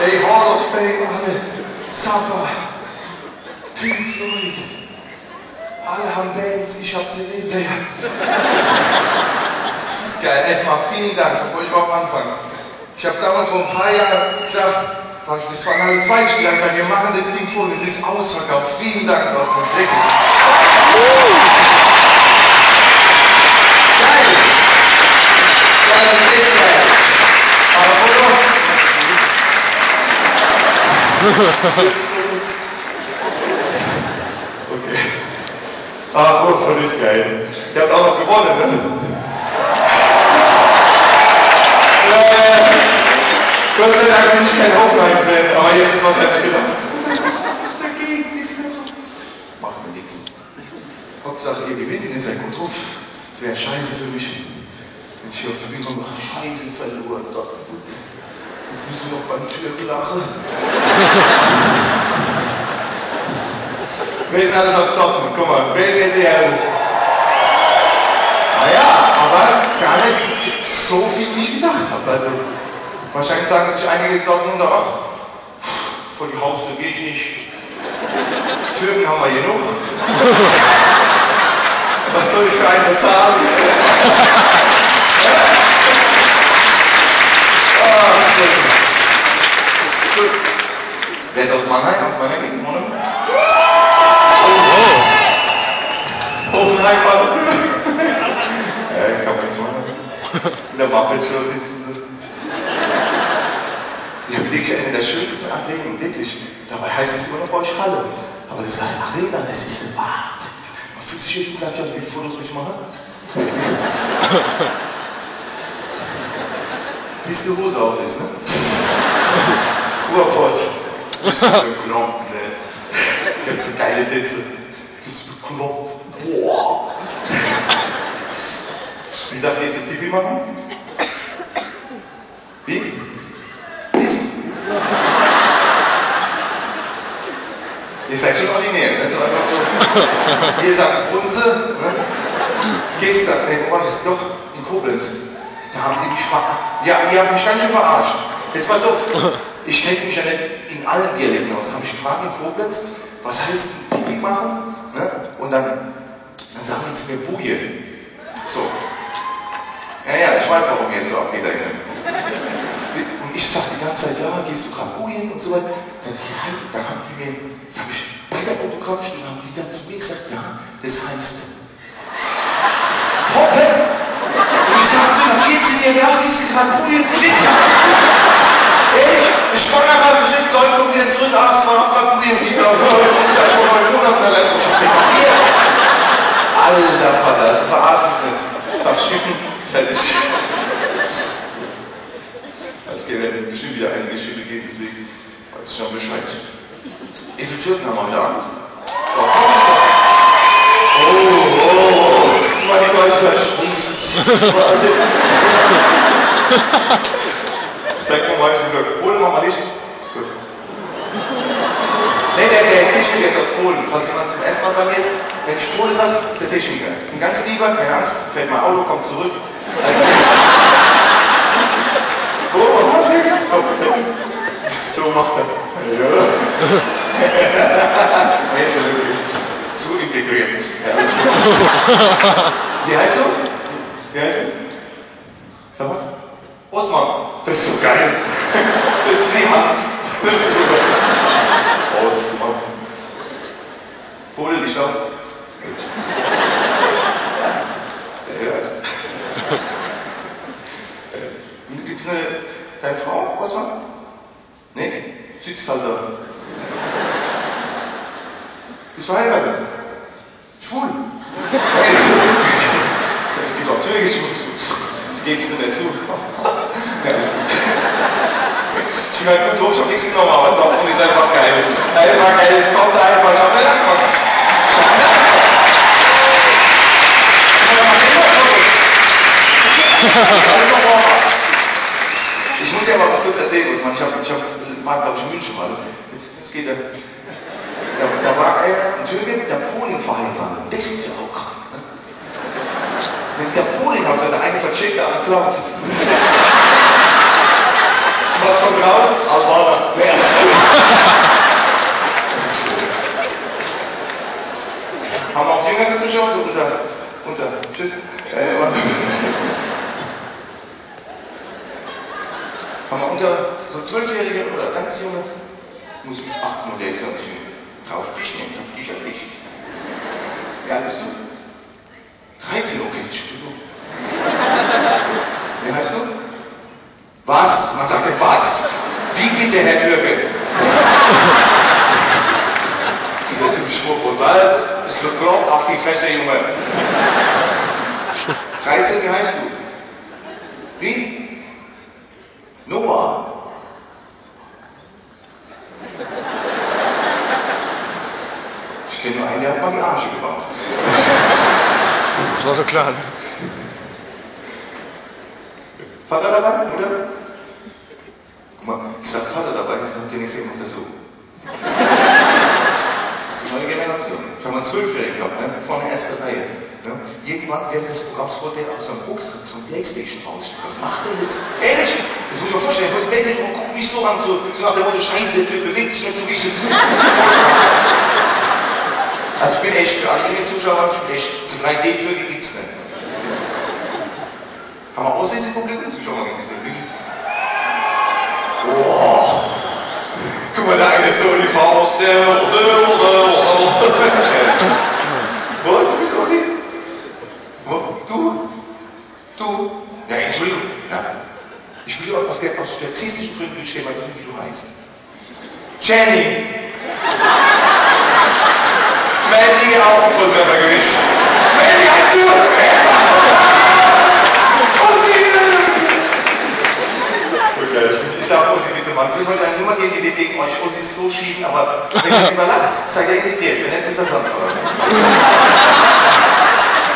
ey, Hall of Fame, alle. Zappa, Pink Floyd. Alle haben Bands, ich hab CD Player. Das ist geil. Erstmal vielen Dank, bevor ich überhaupt anfange. Ich habe damals vor ein paar Jahren gesagt, es waren alle Zweitspieler, gesagt, wir machen das Ding voll, es ist ausverkauft. Vielen Dank, Dortmund, wirklich. Geil! Geil, das ist echt geil. Aber okay. Foto ist geil. Ihr habt auch noch gewonnen, ne? Gott sei Dank bin ich kein Hoffenheim-Fan, aber ihr habt es wahrscheinlich gedacht. Das ist dagegen, macht mir nichts. Hauptsache ihr gewinnen, ihr seid gut drauf. Das wäre scheiße für mich, wenn ich hier auf die Bühne komme. Scheiße verloren, Dortmund. Jetzt müssen wir noch beim Türken lachen. Wer ist alles auf Dortmund? Guck mal, wer ist jetzt hier? Naja, aber gar nicht so viel, wie ich gedacht habe. Also, wahrscheinlich sagen sich einige Dortmunder, ach, vor die Haustür gehe ich nicht. Türken haben wir genug. Was soll ich für einen bezahlen? Wer ist aus Mannheim? Aus meiner Gegend? Hoffenheim war noch. Ja, kann man jetzt machen. In der Muppet Show sitzen sie. Ihr habt wirklich eine der schönsten Arenen, wirklich. Dabei heißt es immer noch bei euch Halle. Aber das ist eine Arena, das ist ein Wahnsinn. Man fühlt sich hier gut, wie Fotos will ich machen? Bis die Hose auf ist, ne? Ruhrpott. Bist du bekloppt, ne? Ganz so geile Sätze. Bist du bekloppt? Boah! Wie sagt ihr zu Pipi machen? Wie? Ist? Ihr seid schon ordinär, ne? So einfach so. Ihr sagt Frunze, ne? Gestern, ne, wo war das? Doch, in Koblenz. Da haben die mich verarscht. Ja, ihr habt mich ganz schön verarscht. Jetzt pass auf. Ich kenne mich ja nicht in allen Dialekten aus. Habe ich gefragt in Koblenz, was heißt Pipi machen? Ne? Und dann sagen die zu mir Buje. So. Ja, ich weiß, warum ihr jetzt so abgeht da innen. Und ich sag die ganze Zeit, ja, gehst du gerade Bujen und so weiter. Dann haben die mir, das habe ich bei der Autogrammstunde, haben die dann zu mir gesagt, ja, das heißt Poppen. Und ich sag zu einer 14-jährigen, ja, gehst du gerade Bujen, verstehst du? Ey, ich schwanger, verstehst du, Leute kommen wieder zurück, es war noch gerade Bujen wieder. Ich sag schon mal Monaten allein, ich hab Alter Vater, das verarscht mich nicht. Ich sag Schiffen, fertig. Es werden bestimmt wieder einige Schiffe gehen, deswegen weiß ich schon Bescheid. Wie viele Türken haben wir heute Abend? Oh, mal die Deutschen Zeig mir mal, wie gesagt, Polen machen wir nicht. Gut. Nee, der Techniker ist aus Polen. Falls jemand zum ersten Mal bei mir ist, wenn ich Pole sage, ist der Techniker. Ist ein ganz lieber, keine Angst, fällt mein Auto, kommt zurück. Also, so macht er. Ja. Nee, ist schon wirklich zu integriert. Ja, wie heißt du? Wie heißt du? Sag mal. Osman. Das ist so geil. Das ist die Hand. Das ist so geil. Osman. Pole, wie schaust du? Der hört. Gibt's deine Frau, Osman? Nee, sitzt halt da. Bist verheiratet? Schwul? Es gibt auch türkisch Schwul. Die geben es nicht zu. Ja, ist gut. Ich bin halt gut drauf, ich hab nichts genommen, aber Dortmund ist einfach geil. Einfach geil, es kommt einfach, ich hab nicht angefangen. Ich muss ja mal was kurz erzählen, was man. Ich war, glaube ich, in München mal. Das geht ja. Da war ein Türke mit der Polin verheiratet. Das ist ja auch krank. Ne? Wenn der Polin hat, der eine vercheckt, der andere klaut. Was kommt raus? Albaner. Nee, tschüss. Aber unter so 12-Jährige oder ganz junge muss ich achten und der ist ganz schön drauf. Dich nicht, dich erwischt. Wie alt bist du? 13, okay, Entschuldigung. Wie heißt du? Was? Man sagt denn was? Wie bitte, Herr Türke? Das wird zum Schwupp und was? Es wird glaubt auf die Fresse, Junge. 13, wie heißt du? Wie? Noah. Ich kenne nur einen, der hat mal die Arche gebaut. Das war so klar. Vater dabei, Mutter? Guck mal, ich sag Vater dabei, ich sag den nächsten macht das so. Das ist die neue Generation. Ich habe mal 12-Jährigen gehabt, ne? Vorne erste Reihe. Ne? Irgendwann während des Programms holt der aus seinem Rucksack so ein Playstation raus. Was macht der jetzt? Ehrlich? Das muss ich mir vorstellen. Der holt Playstation und guckt mich so an, so nach der Motto, Scheiße, der Typ bewegt sich nicht so, wie ich es will. Also ich bin echt, für alle jungen Zuschauer, ich bin echt, so 3D-Türke gibt's nicht. Haben wir Aussehprobleme? Schau mal, diese Ring. Oh! Guck mal, der eine ist so die Faust, der. Wo? Du bist Ossi? Wo? Du? Ja, Entschuldigung. Ja. Ich will aus statistischen Gründen stehen, mal wissen, wie du heißt. Jenny! Mandy auch selber gewiss. Mandy heißt du! Ich darf Ossi bitte machen. Es wird eine Nummer geben, die wir gegen euch Ossis so schießen, aber wenn ihr überlacht, seid ihr integriert. Wir nennen uns das Land verlassen.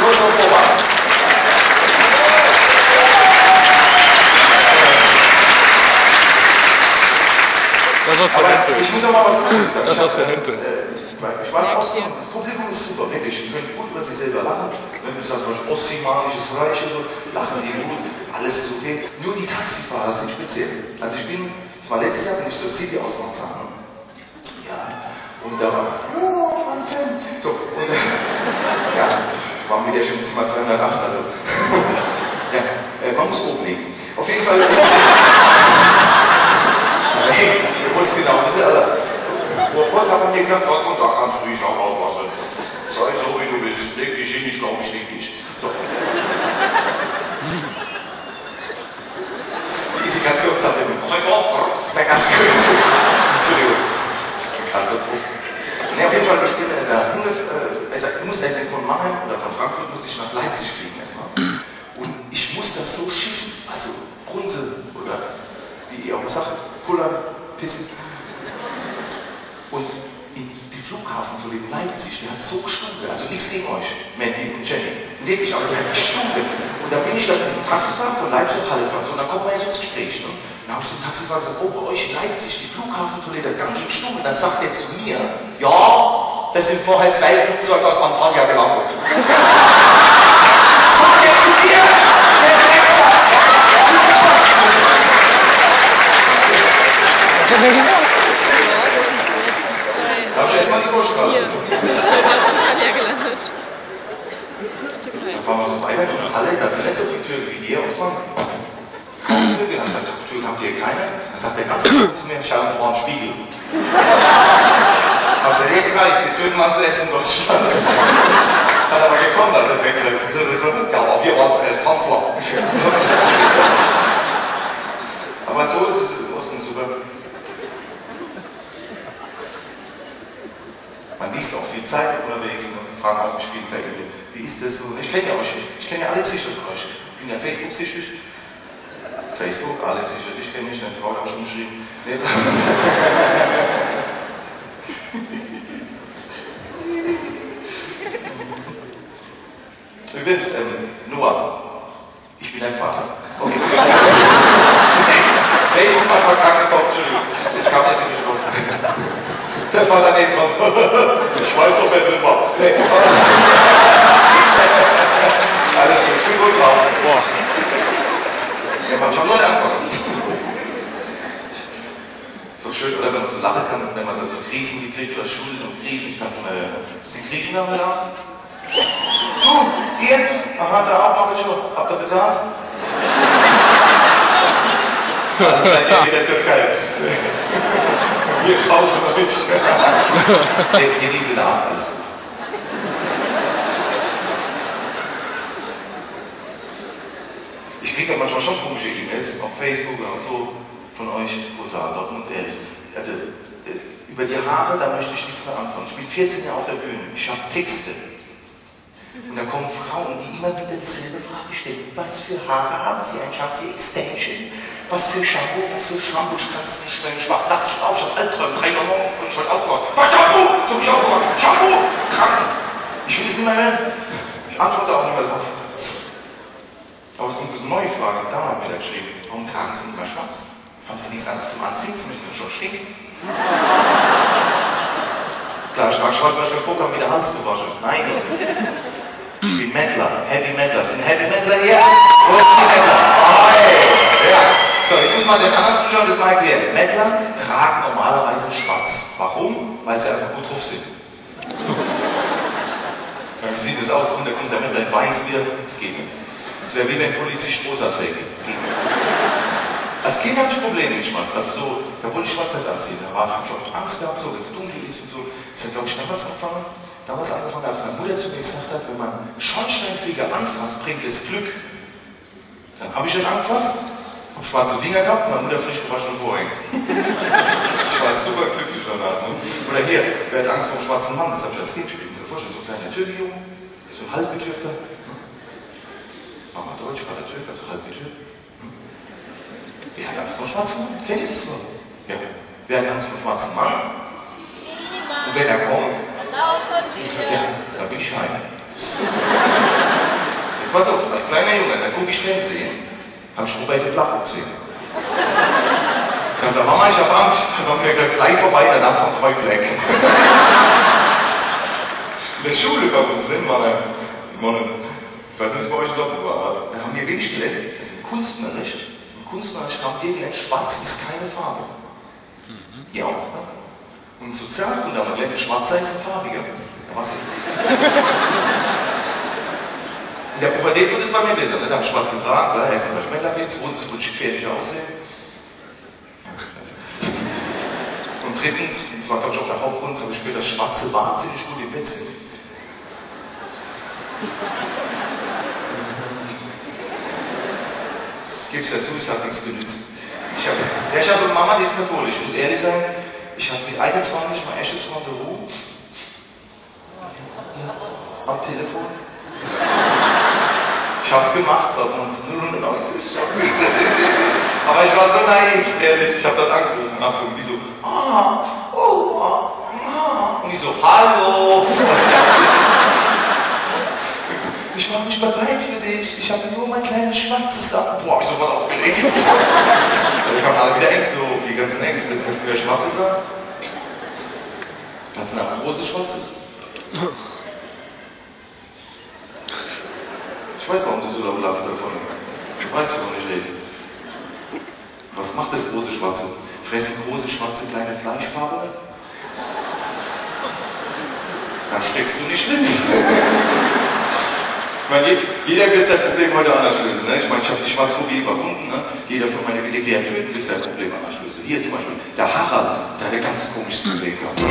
Nur schon vorwarnen. Das war's für Hempel. Ich muss auch mal was Gutes sagen. Das war's für Hempel. Ich war im Osten und das Publikum ist super, wirklich. Die können gut über sich selber lachen. Wenn du sagst, ostzimanisches Reich und so, lachen die gut, alles ist okay. Nur die Taxifahrer sind speziell. Also ich bin, das war letztes Jahr, bin ich zur City aus Marzahn. Ja, und da war, oh, mein Fan. So, und ja, war mit der schon mal 208, also. Ja, man muss oben liegen. Auf jeden Fall ist es. Hey, ihr wollt es genau wissen, Alter. Vor hat man mir gesagt, und da kannst du dich auch aufpassen. Sei so wie du bist. Leg dich hin, ich glaube, ich leg dich. So. Die Integration hat immer. Na, ganz kurz. Entschuldigung. Ich bin gerade so drauf. Ne, auf jeden Fall, ich bin da ich muss also von Mannheim oder von Frankfurt muss ich nach Leipzig fliegen erstmal. Und ich muss das so schiffen, also Brunse oder wie ihr auch sagt, Pullern, Pissen. Und die Flughafentoilette in Leipzig, der hat so gestunken, also nichts gegen euch, Mandy und Jenny. Wirklich, aber der hat gestunken. Und dann bin ich dann mit diesem Taxifahrer von Leipzig nach Halle gefahren. So, und dann kommen wir ja so ins Gespräch. Ne? Dann habe ich dem Taxifahrer gesagt, oh, bei euch in Leipzig, die Flughafentoilette hat ganz schön gestunken. Dann sagt er zu mir, ja, das sind vorher 2 Flugzeuge aus Antalya gelandet. Sagt er zu mir, der Drecksack. Da habe ich erstmal die Kursstraße. Hier, das ist Antalya gelandet. Dann fahren wir so weiter in Halle, da sind nicht so viele Türken wie hier aus Frankfurt. Kaum Türken. Dann sagt der Türken, habt ihr hier keine? Dann sagt der ganze Türken zu mir, schau uns mal einen Spiegel. Aber jetzt reicht's, die Türken waren zuerst in Deutschland. Hat aber gekommen, hat der Wechsel. Ja, aber wir waren zuerst Kanzler. Aber so ist es im Osten super. Man liest auch viel Zeit unterwegs und fragen auch mich viel per E-Mail. Wie ist das so? Ich kenne ja euch, ich kenne ja alle Gesichter von euch. Ich bin ja Facebook-sichtig. Facebook, Alex sicher, ich kenne mich, deine Frau hat auch schon geschrieben. Nee. Übrigens, Noah, ich bin dein Vater. Okay. Nee, ich bin manchmal krank im Kopf, Entschuldigung. Ich kam jetzt nicht drauf. Der Vater neben dran. Ich weiß doch, wer drin war. Nee. Alles gut, ich bin gut drauf. Boah. Ja, man schon neu anfangen. So schön, oder wenn man so lachen kann, wenn man da so Krisen gekriegt oder Schulden und Krisen. Ich kann es mal. Sind Griechen da heute Abend? Du, ihr? Aha, da auch, mach ich schon. Habt ihr bezahlt? Also seid ihr wieder Türkei. Wir kaufen euch. Genießt den Abend, alles gut. Ich kriege manchmal schon komische E-Mails auf Facebook oder so von euch, brutal, Dortmund, ehrlich. Also, über die Haare, da möchte ich nichts mehr anfangen. Ich bin 14 Jahre auf der Bühne, ich habe Texte. Und da kommen Frauen, die immer wieder dieselbe Frage stellen. Was für Haare haben Sie? Haben Sie Extension? Was für Shampoo? Was für Shampoo? Ich kann es nicht schnell schwach. Nachts schon auf, ich habe Albträume. 3 Uhr morgens bin ich schon aufgewacht. Was Shampoo? So bin ich aufgewacht. Shampoo! Krank! Ich will es nicht mehr hören. Ich antworte auch nicht mehr drauf. Aber es kommt eine neue Frage. Da hat mir da geschrieben. Warum tragen Sie nicht mehr Schwarz? Haben Sie nichts anderes zum Anziehen? Sie müssen ja schon stinken. Klar, ich trage schwarz, weil ich beim Poker mit der Hals gewaschen. Nein, ich bin Mettler, Heavy Mettler. Sind Heavy Mettler hier? Wo ist die Mettler? Oh, hey. Ja. So, jetzt muss man den anderen Zuschauern das mal erklären. Mettler tragen normalerweise schwarz. Warum? Weil sie einfach gut drauf sind. Ja, wie sieht das aus? Untergrund der Mettler in weiß wird? Das geht nicht. Das wäre wie wenn ein Polizist rosa trägt. Das geht nicht. Als Kind hatte ich Probleme mit Schwarz. Also so, da wollte ich Schwarz nicht anziehen. Da habe ich auch Angst gehabt, so wenn es dunkel ist und so. Das hat, glaube ich, damals angefangen, als meine Mutter zu mir gesagt hat, wenn man Schornsteinfeger anfasst, bringt es Glück. Dann habe ich ihn angefasst, habe schwarze Finger gehabt und meine Mutter frisch gewaschene Vorhänge. Ich war super glücklich danach. Ne? Oder hier, wer hat Angst vor dem schwarzen Mann? Das habe ich als Kind gespielt. Mir vorstellen, so ein kleiner Türkenjunge, so ein Halbbetürkter. Mama Deutsch, Vater Türk, also Halbbetürkt. Wer hat Angst vor dem schwarzen Mann? Kennt ihr das noch? Ja. Wer hat Angst vor dem schwarzen Mann? Und wenn er kommt, ja, dann bin ich heim. Jetzt pass auf, als kleiner Junge, dann gucke ich Fernsehen, habe ich Robert de Platte gesehen. Dann sagt Mama, ich habe Angst. Dann haben wir gesagt, gleich vorbei, danach kommt Roy Black. In der Schule bei uns, ne, ich weiß nicht, was bei euch noch war, aber da haben wir wirklich gelernt, also im Kunstunterricht haben wir gelernt, schwarz ist keine Farbe. Ja, auch, ne? Und in Sozialkunde haben wir gelernt, schwarzer ist ein farbiger. Ja, was ist? In der Pubertät wurde es bei mir besser, ne? Da habe ich schwarz getragen, da heißt es Schmetterpilz und es wird gefährlich aussehen. Und drittens, das war glaube ich auch der Hauptgrund, habe ich später Schwarze wahnsinnig gut im Bett sind. Das gibt es dazu, es hat nichts genützt. Ich habe eine Mama, die ist katholisch, ich muss ehrlich sein, ich habe mit 21 mein erstes Rendezvous am Telefon. Ich habe es gemacht, Dortmund 090. Aber ich war so naiv, ehrlich, ich habe dort angerufen, Achtung, und die so, und ich so, hallo. Ich war nicht bereit für dich, ich habe nur mein kleines schwarzes Sachen. Boah, hab ich sofort aufgelegt. Da kamen alle wieder Ängste hoch, die ganzen Ängste. Jetzt könnten wir schwarze sagen. Kannst du ein großes Schwarzes? Ich weiß, warum du so laut lachst davon. Du weißt, wovon ich rede. Was macht das große Schwarze? Fressen große, schwarze, kleine Fleischfarbe? Da steckst du nicht mit. Ich meine, jeder wird sein Problem heute anders lösen. Ne? Ich meine, ich habe die Schwarzphobie überwunden. Ne? Jeder von meinen Kreaturen wird sein Problem anders lösen. Hier zum Beispiel, der Harald, der hat ein ganz komisches Problem gehabt.